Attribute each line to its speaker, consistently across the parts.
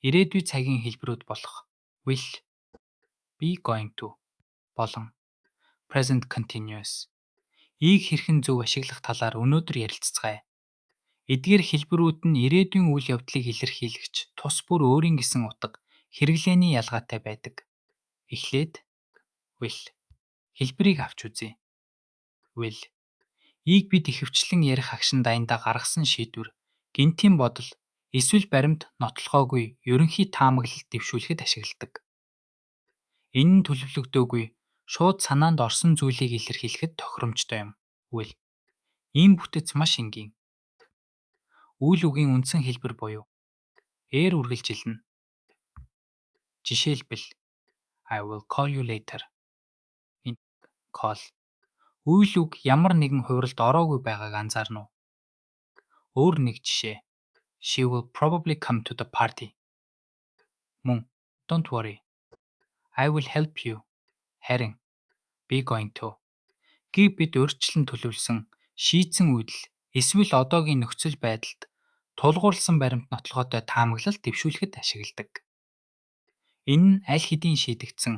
Speaker 1: ирээдүйн цагийн хэлбэрүүд болох will, be going to болон present continuous ийг хэрхэн зөв ашиглах талаар өнөөдөр ярилццгаая. Эдгээр хэлбэрүүд нь ирээдүйн үйл явдлыг илэрхийлэгч тус бүр өөрийн гэсэн утга хэрэглээний ялгаатай байдаг. Эхлээд will хэлбэрийг авч үзье. Will ийг бид ихэвчлэн ярих агшин дайндаа гаргасан шийдвэр, гинтийн бодол, эсвэл баримт нотлохоогүй ерөнхий таамаглалд дэвшүүлэхэд ашигладаг. Энэ нь төлөвлөгдөөгүй, шууд санаанд орсон зүйлийг илэрхийлэхэд тохиромжтой юм. Will ийм бүтэц маш энгийн. Үйл үгийн үндсэн хэлбэр буюу ээр үргэлжилнэ. Жишээлбэл I will call you later. Энэ call үйл үг ямар нэгэн хувиралд ороогүй байгааг анзаарна уу? Өөр нэг жишээ. She will probably come to the party. Мөн don't worry. I will help you. Харин be going to гийг бид урьдчилан төлөвлөсөн шийдсэн үйлдэл эсвэл одоогийн нөхцөл байдалд тулгуурласан баримт нотлохотой таамаглалд дэвшүүлэхэд ашигладаг. Энэ нь аль хэдийн шийдэгдсэн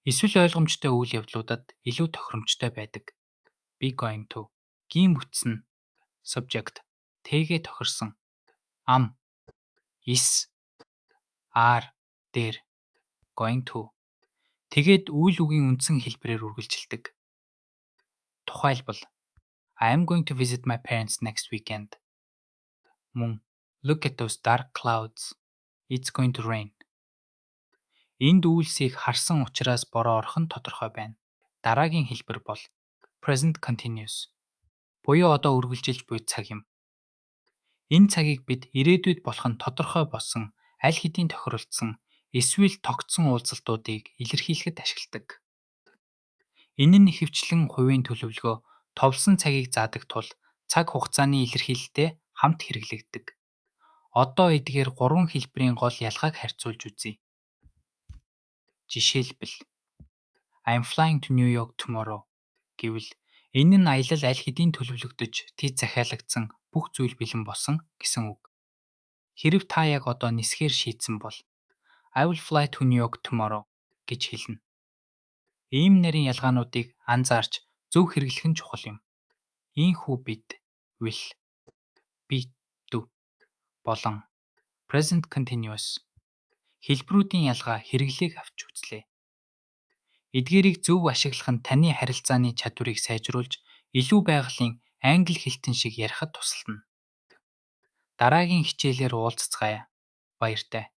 Speaker 1: эсвэл ойлгомжтой үйл явдлуудад илүү тохиромжтой байдаг. Be going to гийн бүтс нь subject тэгээ тохирсон ам is are дээр going to тэгээд үйл үгийн үндсэн хэлбэрээр үргэлжилдэг. Тухайлбал I am going to visit my parents next weekend. Мөн look at those dark clouds. It's going to rain. Энд үйлсийг харсан учраас бороо орох нь тодорхой байна. Дараагийн хэлбэр бол present continuous. Буюу одоо үргэлжилж буй цаг юм. Энэ цагийг бид ирээдүйд болох нь тодорхой болсон аль хэдийн тохиролцсон эсвэл тогтсон уулзалтуудыг илэрхийлэхэд ашигладаг. Энэ нь ихэвчлэн хувийн төлөвлөгөө, товлсон цагийг заадаг тул цаг хугацааны илэрхийлэлтэд хамт хэрэглэгддэг. Одоо эдгээр гурван хэлбэрийн гол ялгааг харьцуулж үзье. Жишээлбэл I'm flying to New York tomorrow гэвэл энэ нь аялал аль хэдийн төлөвлөгдөж, тэд захиалагдсан бүх зүйл бэлэн болсон гэсэн үг. Хэрэв та яг одоо нисэхээр шийдсэн бол I will fly to New York tomorrow гэж хэлнэ. Ийм нарийн ялгаануудыг анзаарч зөв хэрэглэх нь чухал юм. Ийхүү бид will, be to болон present continuous хэлбэрүүдийн ялгаа хэрэглээг авч үзлээ. Эдгээрийг зөв ашиглах нь таны харилцааны чадварыг сайжруулж, илүү байгалийн англи хэлтэн шиг ярихад тусална. Дараагийн хичээлээр уулзцгаая. Баяртай.